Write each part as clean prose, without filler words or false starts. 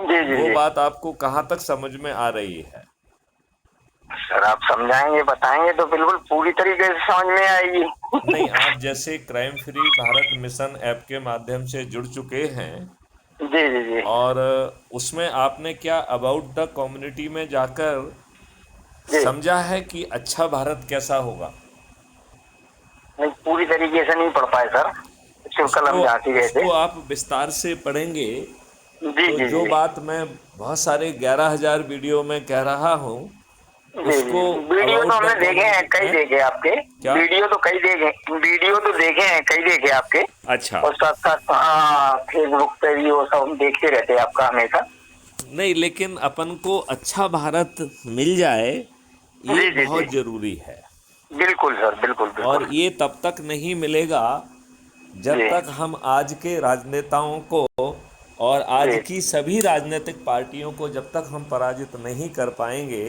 जी जी वो जी। बात आपको कहाँ तक समझ में आ रही है? सर आप समझाएंगे बताएंगे तो बिल्कुल पूरी तरीके से समझ में आएगी। नहीं, आप जैसे crime free Bharat mission app के माध्यम से जुड़ चुके हैं, जी जी जी और उसमें आपने क्या अबाउट द कम्युनिटी में जाकर जी। समझा है कि अच्छा भारत कैसा होगा? नहीं पूरी तरीके से नहीं पढ़ पाए सर, सिर्फ कल उसको हम झांसी गए थे। उसको आप विस्तार से पढ़ेंगे जी तो जी जो जी बात मैं बहुत सारे 11,000 वीडियो में कह रहा हूँ, जी उसको जी। वीडियो तो अबाउट द हमने देखे हैं, कम्युनिटी कई हैं। देखे आपके। क्या? वीडियो तो कई देखे, वीडियो तो देखे हैं, कई देखे आपके। अच्छा। और साथ साथ हाँ फेसबुक पे भी वो सब हम देखते रहते हैं आपका हमेशा। नहीं, लेकिन अपन को अच्छा भारत मिल जाए, ये जी जी जी। बहुत ज़रूरी है। बिल्कुल सर, बिल्कुल और बिल्कुल। ये तब तक नहीं मिलेगा जब जी तक हम आज के राजनेताओं को और आज जी। की सभी राजनीतिक पार्टियों को जब तक हम पराजित नहीं कर पाएंगे,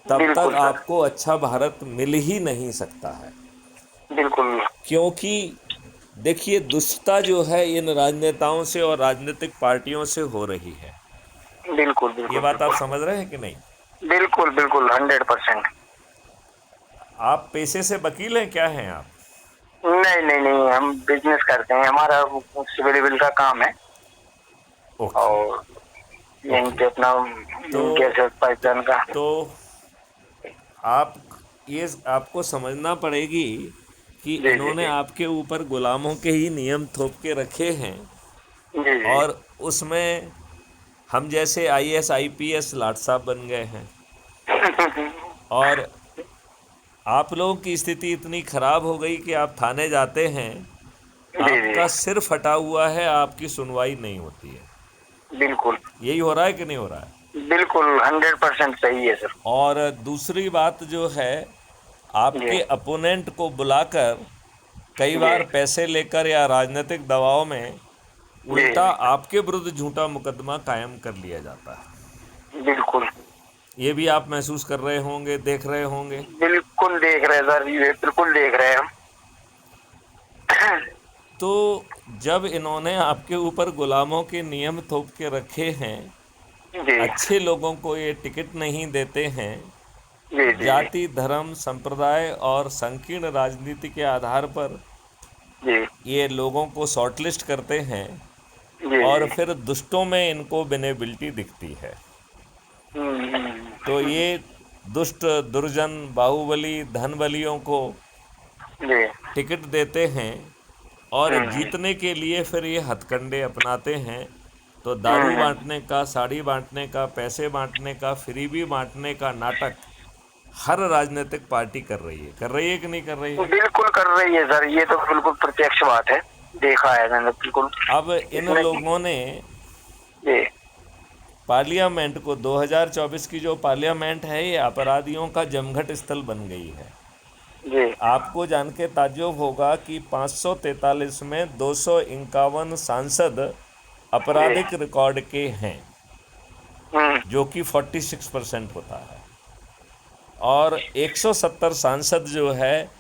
तब तक बिल्कुल सर, आपको अच्छा भारत मिल ही नहीं सकता है। बिल्कुल क्योंकि देखिए, दुष्टता जो है इन राजनेताओं से और राजनीतिक पार्टियों से हो रही है। बिल्कुल ये बिल्कुल बात आप बिल्कुल। समझ रहे हैं कि नहीं? बिल्कुल बिल्कुल 100%। आप पेशे से वकील हैं, क्या हैं आप? नहीं नहीं नहीं, हम बिजनेस करते हैं, हमारा सिविल बिल का काम है। ओके। और यहीं ओके। पे अपना तो गैस पाइपलाइन का। तो आप ये आपको समझना पड़ेगी कि जी जी इन्होंने जी आपके ऊपर गुलामों के ही नियम थोप के रखे हैं, जी जी। और उसमें हम जैसे आईएएस आईपीएस लाट साहब बन गए हैं। और आप लोगों की स्थिति इतनी खराब हो गई कि आप थाने जाते हैं, जी जी। आपका सिर फटा हुआ है, आपकी सुनवाई नहीं होती है। बिल्कुल यही हो रहा है कि नहीं हो रहा है? बिल्कुल 100% सही है सर। और दूसरी बात जो है, जी आपके अपोनेंट को बुलाकर कई जी बार पैसे लेकर या राजनीतिक दबाव में जी उल्टा जी। आपके विरुद्ध झूठा मुकदमा कायम कर लिया जाता है। बिल्कुल ये भी आप महसूस कर रहे होंगे, देख रहे होंगे। बिल्कुल देख रहे हैं सर, ये बिल्कुल देख रहे हैं हम। तो जब इन्होंने आपके ऊपर गुलामों के नियम थोप के रखे हैं, जी अच्छे लोगों को ये टिकट नहीं देते हैं, जी जी जी जाति धर्म संप्रदाय और संकीर्ण राजनीति के आधार पर जी ये लोगों को शॉर्टलिस्ट करते हैं, जी और जी। फिर दुष्टों में इनको विनेबिलिटी दिखती है। तो ये दुष्ट दुर्जन बाहुबली धन बलियों को जी। टिकट देते हैं, और हम्म जीतने के लिए फिर ये हथकंडे अपनाते हैं। तो दारू हम्म। बांटने का, साड़ी बांटने का, पैसे बांटने का, फ्रीबी बांटने का नाटक हर राजनीतिक पार्टी कर रही है कि नहीं कर रही है? बिल्कुल कर रही है सर, ये तो बिल्कुल प्रत्यक्ष बात है, देखा है मैंने बिल्कुल। अब इन इसमें लोगों ने जी पार्लियामेंट को, 2024 की जो पार्लियामेंट है, ये अपराधियों का जमघट स्थल बन गई है। जी आपको जान के ताज्जुब होगा कि 543 में 251 सांसद जी। आपराधिक रिकॉर्ड के हैं, हम्म। जो कि 46% होता है। और 170 सांसद जो है,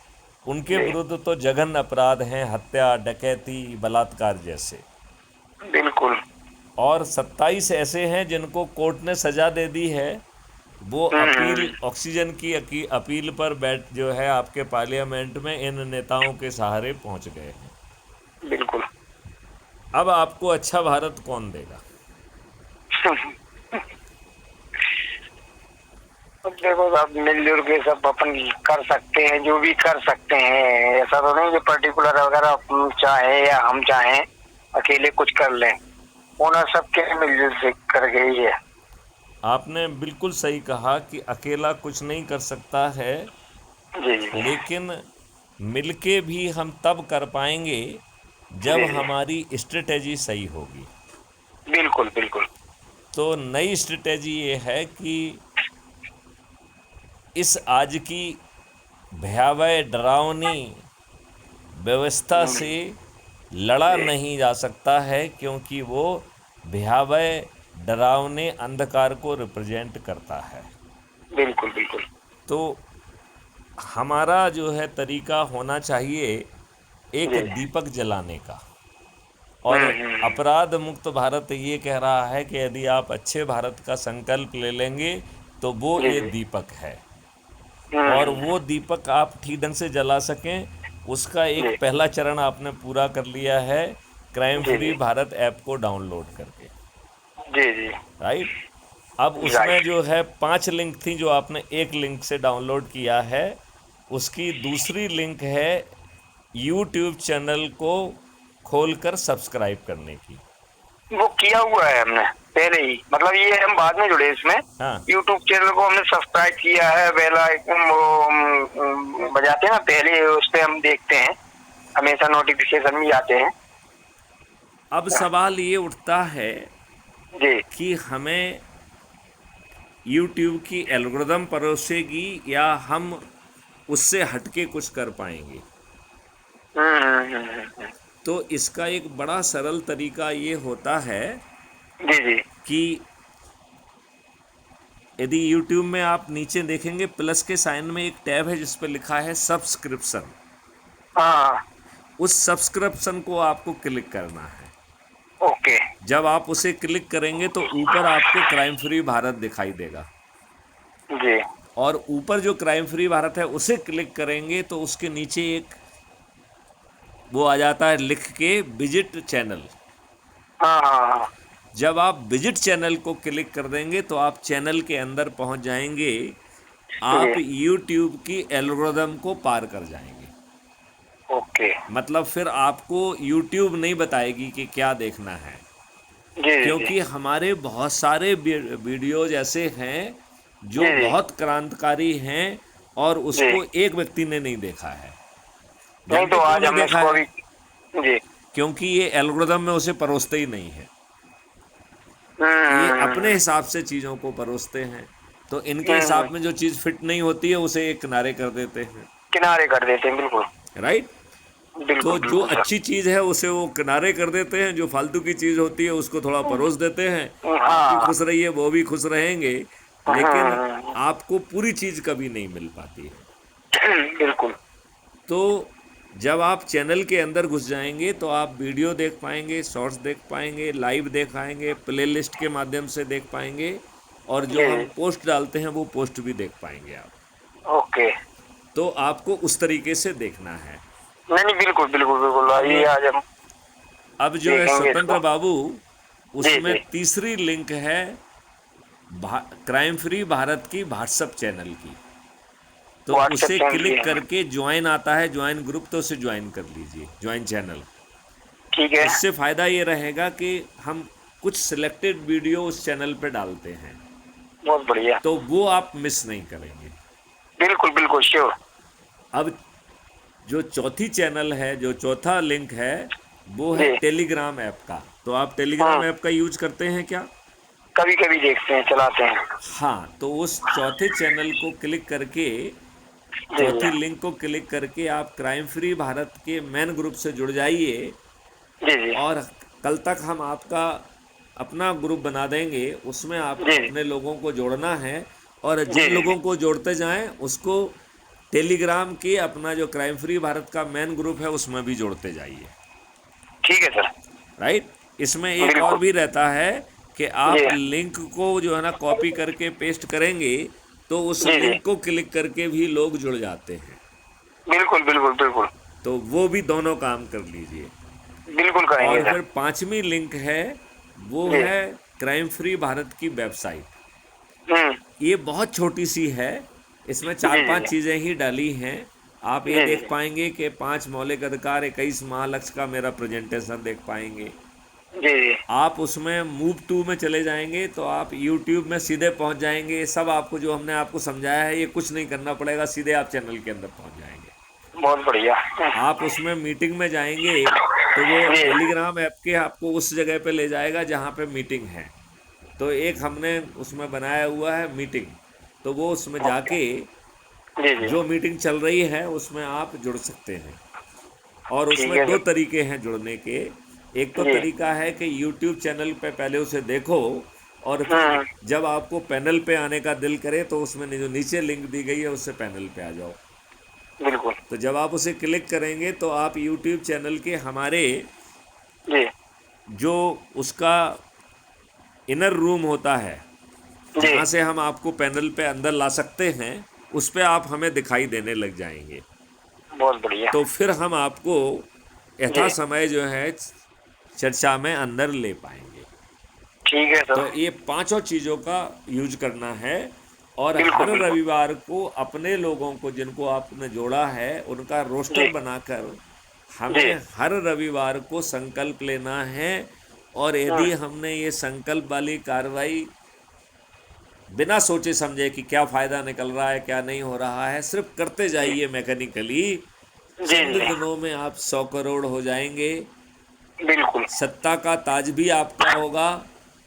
उनके जी विरुद्ध तो जघन्य अपराध हैं, हत्या, डकैती, बलात्कार जैसे। बिल्कुल। और 27 ऐसे हैं जिनको कोर्ट ने सज़ा दे दी है। वो अपील, हम्म। ऑक्सीजन की अपील पर बैठ जो है आपके पार्लियामेंट में इन नेताओं के सहारे पहुंच गए हैं। बिल्कुल। अब आपको अच्छा भारत कौन देगा? अब देखो साहब, मिलजुल के सब अपन कर सकते हैं, जो भी कर सकते हैं, ऐसा तो नहीं कि पर्टिकुलर अगर आप चाहे या हम चाहें अकेले कुछ कर लें। होना सबके मिलजुल से करके ही है। आपने बिल्कुल सही कहा कि अकेला कुछ नहीं कर सकता है, जी जी लेकिन मिलके भी हम तब कर पाएंगे जब जी जी। हमारी स्ट्रेटेजी सही होगी। बिल्कुल बिल्कुल। तो नई स्ट्रेटेजी ये है कि इस आज की भयावह डरावनी व्यवस्था से लड़ा जी नहीं जा सकता है, क्योंकि वो भयावह डरावने अंधकार को रिप्रेजेंट करता है। बिल्कुल बिल्कुल। तो हमारा जो है तरीका होना चाहिए एक जी दीपक जलाने का, और अपराध मुक्त भारत ये कह रहा है कि यदि आप अच्छे भारत का संकल्प ले लेंगे तो वो जी ये जी। दीपक है, और वो दीपक आप ठीक ढंग से जला सकें, उसका एक जी पहला चरण आपने पूरा कर लिया है क्राइम जी फ्री जी भारत ऐप को डाउनलोड करके। जी जी। राइट। अब उसमें राइट। जो है 5 लिंक थी जो आपने एक लिंक से डाउनलोड किया है, उसकी दूसरी लिंक है यूट्यूब चैनल को खोलकर सब्सक्राइब करने की। वो किया हुआ है हमने पहले ही, मतलब ये हम बाद में जुड़े इसमें। हाँ यूट्यूब चैनल को हमने सब्सक्राइब किया है, बेल आइकन वो बजाते हैं ना पहले, उस पे हम देखते हैं, हमेशा नोटिफिकेशन भी आते हैं। अब सवाल ये उठता है जी। कि हमें यूट्यूब की एल्गोरिदम परोसेगी या हम उससे हटके कुछ कर पाएंगे। हम्म हम्म, हम्म, हम्म, हम्म। तो इसका एक बड़ा सरल तरीका ये होता है जी जी। कि यदि यूट्यूब में आप नीचे देखेंगे प्लस के साइन में एक टैब है जिस पर लिखा है सब्सक्रिप्शन। हाँ। उस सब्सक्रिप्शन को आपको क्लिक करना है। ओके। जब आप उसे क्लिक करेंगे तो ऊपर आपको क्राइम फ्री भारत दिखाई देगा, जी। और ऊपर जो क्राइम फ्री भारत है उसे क्लिक करेंगे तो उसके नीचे एक वो आ जाता है लिख के विजिट चैनल। हाँ हाँ हाँ। जब आप विजिट चैनल को क्लिक कर देंगे तो आप चैनल के अंदर पहुंच जाएंगे, आप जी। यूट्यूब की एल्गोरिदम को पार कर जाएंगे। ओके। मतलब फिर आपको यूट्यूब नहीं बताएगी कि क्या देखना है, जी जी जी क्योंकि हमारे बहुत सारे वीडियोज ऐसे हैं जो जी जी बहुत क्रांतिकारी हैं और जी। उसको एक व्यक्ति ने नहीं देखा है। नहीं जानते तो क्यों आज नहीं हम देखा इसको है? अभी। जी। क्योंकि ये एल्गोरिदम में उसे परोसते ही नहीं है। ये अपने हम्म हिसाब से चीज़ों को परोसते हैं, तो इनके हम्म, हिसाब में जो चीज़ फिट नहीं होती है उसे एक किनारे कर देते हैं। किनारे कर देते हैं, बिल्कुल। राइट। तो बिल्कुल जो बिल्कुल सर। अच्छी चीज़ है उसे वो किनारे कर देते हैं, जो फालतू की चीज़ होती है उसको थोड़ा परोस देते हैं। आप भी हाँ। खुश रहिए, वो भी खुश रहेंगे, लेकिन हम्म, आपको पूरी चीज़ कभी नहीं मिल पाती है। बिल्कुल। तो जब आप चैनल के अंदर घुस जाएंगे तो आप वीडियो देख पाएंगे, शॉर्ट्स देख पाएंगे, लाइव देख पाएंगे, प्लेलिस्ट के माध्यम से देख पाएंगे, और जो जी हम जी। पोस्ट डालते हैं वो पोस्ट भी देख पाएंगे आप। ओके। तो आपको उस तरीके से देखना है। नहीं नहीं, बिल्कुल बिल्कुल बिल्कुल, अब ये आज हम अब जो है देखेंगे स्वतंत्र इसको। बाबू, जी उसमें जी। तीसरी लिंक है क्राइम फ्री भारत की व्हाट्सएप चैनल की। तो व्हाट्सएप उसे चैनल भी क्लिक है। करके ज्वाइन आता है, ज्वाइन ग्रुप, तो उसे ज्वाइन कर लीजिए, ज्वाइन चैनल। ठीक है। इससे फ़ायदा ये रहेगा कि हम कुछ सिलेक्टेड वीडियो उस चैनल पे डालते हैं, बहुत बढ़िया। तो वो आप मिस नहीं करेंगे। बिल्कुल बिल्कुल श्योर। अब जो चौथी चैनल है, जो चौथा लिंक है, वो है जी। टेलीग्राम ऐप का। तो आप टेलीग्राम हम्म। ऐप का यूज करते हैं क्या? कभी कभी देखते हैं, चलाते हैं। हाँ, तो उस चौथे चैनल को क्लिक करके, जी चौथी जी लिंक को क्लिक करके आप क्राइम फ्री भारत के मेन ग्रुप से जुड़ जाइए, जी जी और कल तक हम आपका अपना ग्रुप बना देंगे, उसमें आपको जी अपने लोगों को जोड़ना है, और जी जिन जी लोगों को जोड़ते जाएं उसको टेलीग्राम के अपना जो क्राइम फ्री भारत का मेन ग्रुप है उसमें भी जोड़ते जाइए। ठीक है सर। राइट। इसमें एक और बिल्कुल। भी रहता है कि आप जी लिंक को जो है ना कॉपी करके पेस्ट करेंगे तो उस जी जी। लिंक को क्लिक करके भी लोग जुड़ जाते हैं। बिल्कुल बिल्कुल बिल्कुल। तो वो भी दोनों काम कर लीजिए। बिल्कुल करेंगे और सर। फिर पांचवी लिंक है, वो जी। है क्राइम फ्री भारत की वेबसाइट। हम्म। ये बहुत छोटी सी है, इसमें चार जी जी पांच चीज़ें ही डाली हैं। आप ये जी देख जी पाएंगे कि 5 मौलिक अधिकार 21 महालक्ष्य का मेरा प्रेजेंटेशन देख पाएंगे। जी जी। आप उसमें मूव टू में चले जाएंगे तो आप यूट्यूब में सीधे पहुंच जाएंगे। सब आपको जो हमने आपको समझाया है ये कुछ नहीं करना पड़ेगा, सीधे आप चैनल के अंदर पहुंच जाएंगे। बहुत बढ़िया। आप उसमें मीटिंग में जाएंगे तो वो जी टेलीग्राम ऐप के आपको उस जगह पे ले जाएगा जहाँ पे मीटिंग है। तो एक हमने उसमें बनाया हुआ है मीटिंग, तो वो उसमें जाके जी जी। जो मीटिंग चल रही है उसमें आप जुड़ सकते हैं। और ठीक उसमें है दो सर। तरीके हैं जुड़ने के। एक तो जी। तरीका है कि YouTube चैनल पे पहले उसे देखो, और फिर हम्म। जब आपको पैनल पे आने का दिल करे तो उसमें जो नीचे लिंक दी गई है उससे पैनल पे आ जाओ। बिल्कुल। तो जब आप उसे क्लिक करेंगे तो आप YouTube चैनल के हमारे जी जो उसका इनर रूम होता है, जी जहाँ से हम आपको पैनल पे अंदर ला सकते हैं, उस पे आप हमें दिखाई देने लग जाएंगे। बहुत बढ़िया। तो फिर हम आपको यथा जी समय जो है चर्चा में अंदर ले पाएंगे। ठीक है तो सर। ये पांचों चीज़ों का यूज करना है, और बिल्कुल हर बिल्कुल। रविवार को अपने लोगों को जिनको आपने जोड़ा है उनका रोस्टर जी बनाकर जी। हमें हर रविवार को संकल्प लेना है। और यदि हमने ये संकल्प वाली कार्रवाई बिना सोचे समझे कि क्या फ़ायदा निकल रहा है क्या नहीं हो रहा है, सिर्फ करते जी जाइए मैकेनिकली, जी चंद जी। दिनों में आप 100 करोड़ हो जाएंगे। बिल्कुल। सत्ता का ताज भी आपका होगा,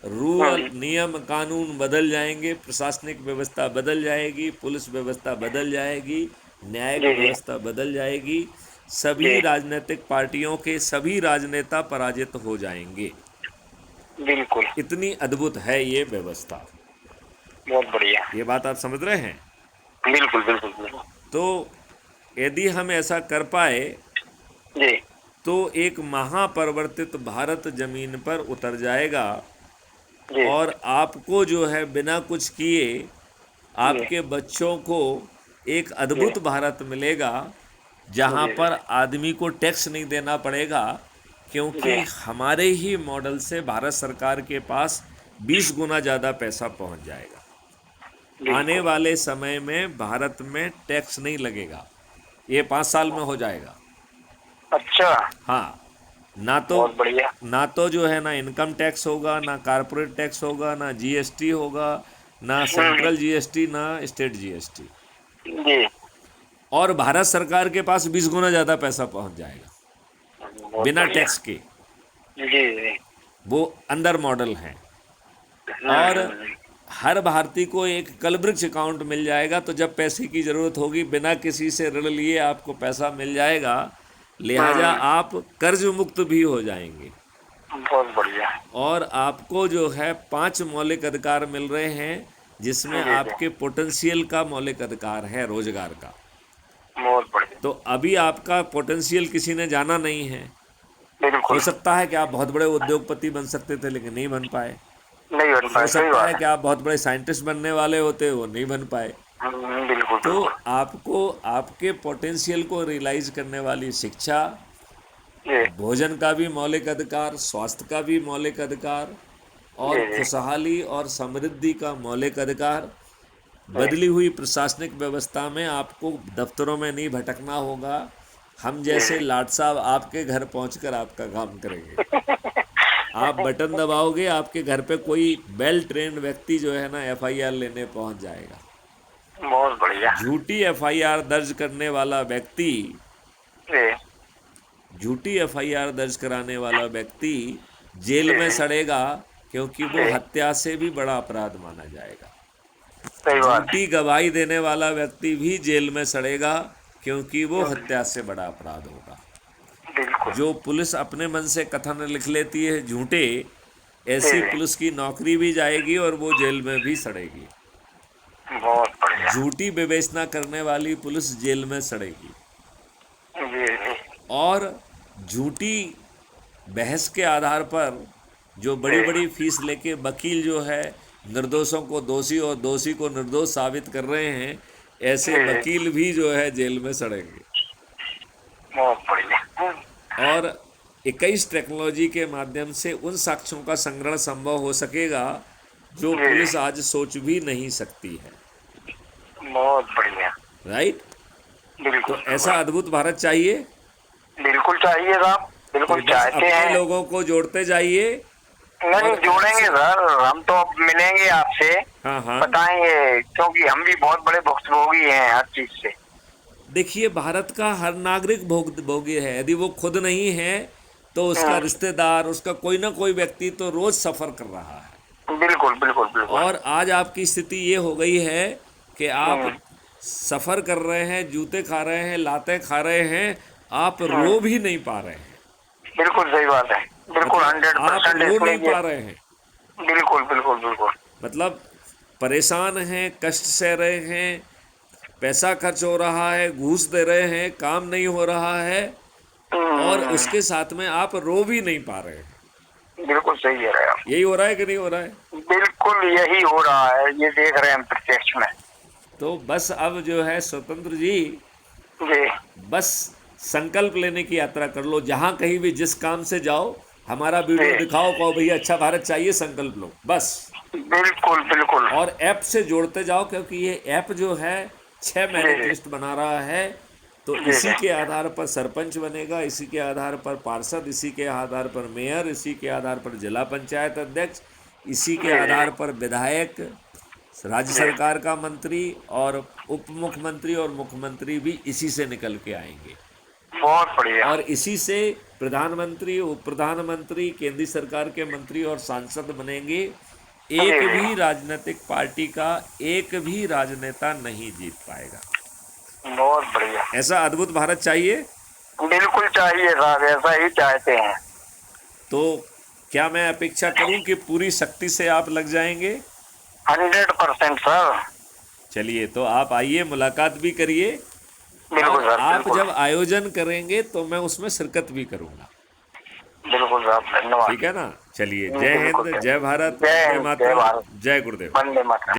रूल हम्म, नियम कानून बदल जाएंगे, प्रशासनिक व्यवस्था बदल जाएगी, पुलिस व्यवस्था बदल जाएगी, न्यायिक जी जी व्यवस्था बदल जाएगी, सभी जी। राजनीतिक पार्टियों के सभी राजनेता पराजित हो जाएंगे। बिल्कुल। इतनी अद्भुत है ये व्यवस्था। बहुत बढ़िया। ये बात आप समझ रहे हैं? बिल्कुल बिल्कुल बिल्कुल। तो यदि हम ऐसा कर पाए जी तो एक महापरिवर्तित भारत जमीन पर उतर जाएगा, जी और आपको जो है बिना कुछ किए जी आपके बच्चों को एक जी अद्भुत भारत मिलेगा, जहाँ जी पर आदमी को टैक्स नहीं देना पड़ेगा, जी। क्योंकि हमारे ही मॉडल से भारत सरकार के पास 20 गुना ज़्यादा पैसा पहुँच जाएगा। आने बिल्कुल। वाले समय में भारत में टैक्स नहीं लगेगा, ये 5 साल में हो जाएगा। अच्छा। हाँ, ना तो बहुत बढ़िया। ना तो जो है ना इनकम टैक्स होगा, ना कॉरपोरेट टैक्स होगा, ना जीएसटी होगा, ना हम्म, सेंट्रल जीएसटी, ना स्टेट जीएसटी। जी। और भारत सरकार के पास 20 गुना ज़्यादा पैसा पहुंच जाएगा बहुत बिना बढ़िया। टैक्स के। जी जी। वो अंदर मॉडल है। और हम्म, हर भारतीय को एक कलवृक्ष अकाउंट मिल जाएगा, तो जब पैसे की ज़रूरत होगी बिना किसी से ऋण लिए आपको पैसा मिल जाएगा, लिहाजा हम्म, आप कर्ज मुक्त भी हो जाएंगे। बहुत बढ़िया। और आपको जो है 5 मौलिक अधिकार मिल रहे हैं, जिसमें जी जी। आपके पोटेंशियल का मौलिक अधिकार है रोजगार का। बहुत बढ़िया। तो अभी आपका पोटेंशियल किसी ने जाना नहीं है। हो बिल्कुल। सकता है कि आप बहुत बड़े उद्योगपति बन सकते थे लेकिन नहीं बन पाए। नहीं बन हो पाए, सही सकता है बात है। कि आप बहुत बड़े साइंटिस्ट बनने वाले होते, वो नहीं बन पाए। बिल्कुल तो बिल्कुल। आपको आपके पोटेंशियल को रियलाइज करने वाली शिक्षा, जी भोजन का भी मौलिक अधिकार, स्वास्थ्य का भी मौलिक अधिकार, और जी जी खुशहाली और समृद्धि का मौलिक अधिकार, जी। बदली हुई प्रशासनिक व्यवस्था में आपको दफ्तरों में नहीं भटकना होगा। हम जी जैसे जी। लाट साहब आपके घर पहुंचकर आपका काम करेंगे। आप बटन दबाओगे, आपके घर पे कोई वेल ट्रेन्ड व्यक्ति जो है ना एफआईआर लेने पहुंच जाएगा। बहुत बढ़िया। झूठी एफआईआर दर्ज करने वाला व्यक्ति जी झूठी एफआईआर दर्ज कराने वाला व्यक्ति जेल जी में जी सड़ेगा, क्योंकि वो जी। हत्या से भी बड़ा अपराध माना जाएगा। सही बात है। झूठी गवाही देने वाला व्यक्ति भी जेल में सड़ेगा, क्योंकि वो हत्या से बड़ा अपराध होगा। बिल्कुल। जो पुलिस अपने मन से कथन लिख लेती है झूठे, जी ऐसी जी। पुलिस की नौकरी भी जाएगी और वो जेल में भी सड़ेगी। बहुत बढ़िया। झूठी विवेचना करने वाली पुलिस जेल में सड़ेगी। जी जी और झूठी बहस के आधार पर जो बड़ी जी बड़ी फीस लेके वकील जो है निर्दोषों को दोषी और दोषी को निर्दोष साबित कर रहे हैं, ऐसे जी जी। वकील भी जो है जेल में सड़ेंगे। बहुत बढ़िया। और 21 टेक्नोलॉजी के माध्यम से उन साक्ष्यों का संग्रहण संभव हो सकेगा जो जी पुलिस जी। आज सोच भी नहीं सकती है। बहुत बढ़िया। राइट? बिल्कुल तो बिल्कुल। ऐसा अद्भुत भारत चाहिए। बिल्कुल चाहिए साहब, तो बिल्कुल बस चाहते अपने हैं। लोगों को जोड़ते जाइए। नहीं नहीं, और जोड़ेंगे आपसे, सर, हम तो अब मिलेंगे आपसे, हाँ हाँ, बताएंगे, क्योंकि हम भी बहुत बड़े भुक्तभोगी हैं हर चीज से। देखिए भारत का हर नागरिक भोगी है। यदि वो खुद नहीं है तो उसका हम्म, रिश्तेदार, उसका कोई ना कोई व्यक्ति तो रोज सफ़र कर रहा है। बिल्कुल बिल्कुल बिल्कुल। और आज आपकी स्थिति ये हो गई है कि आप हम्म सफ़र कर रहे हैं, जूते खा रहे हैं, लाते खा रहे हैं, आप हम्म, रो भी नहीं पा रहे हैं। बिल्कुल सही बात है। बिल्कुल मतलब आप 100% रो इसमें नहीं ये। पा रहे हैं। बिल्कुल बिल्कुल बिल्कुल। मतलब परेशान हैं, कष्ट सह रहे हैं, पैसा खर्च हो रहा है, घूस दे रहे हैं, काम नहीं हो रहा है, और हम्म, उसके साथ में आप रो भी नहीं पा रहे हैं। सही है रहे। यही हो रहा है कि नहीं हो रहा है? बिल्कुल यही हो रहा है, ये देख रहे हैं हम प्रत्यक्ष में। तो बस अब जो है स्वतंत्र जी, जी बस संकल्प लेने की यात्रा कर लो। जहाँ कहीं भी जिस काम से जाओ, हमारा वीडियो जी दिखाओ, कहो भैया अच्छा भारत चाहिए, संकल्प लो बस। बिल्कुल बिल्कुल। और ऐप से जोड़ते जाओ, क्योंकि ये ऐप जो है 6 मैरिट जी लिस्ट बना रहा है। तो जी इसी जी के आधार पर सरपंच बनेगा, इसी के आधार पर पार्षद, इसी के आधार पर मेयर, इसी के आधार पर जिला पंचायत अध्यक्ष, इसी के जी आधार पर विधायक, राज्य जी सरकार का मंत्री और उप मुख्यमंत्री और मुख्यमंत्री भी इसी से निकल के आएंगे। बहुत बढ़िया। और इसी से प्रधानमंत्री, उप प्रधानमंत्री, केंद्रीय सरकार के मंत्री और सांसद बनेंगे। जी एक जी भी राजनीतिक पार्टी का एक भी राजनेता नहीं जीत पाएगा। बहुत बढ़िया। ऐसा अद्भुत भारत चाहिए। बिल्कुल चाहिए साहब, ऐसा ही चाहते हैं। तो क्या मैं अपेक्षा करूं कि पूरी शक्ति से आप लग जाएंगे? 100% सर। चलिए, तो आप आइए, मुलाकात भी करिए, बिल्कुल और सर आप बिल्कुल। जब आयोजन करेंगे तो मैं उसमें शिरकत भी करूंगा। बिल्कुल साहब, धन्यवाद। ठीक है ना? चलिए, जय बिल्कुल हिंद, सर। जय भारत, जय वंदे हिंद, जय मातरम, भारत, जय गुरुदेव। वंदे मातरम।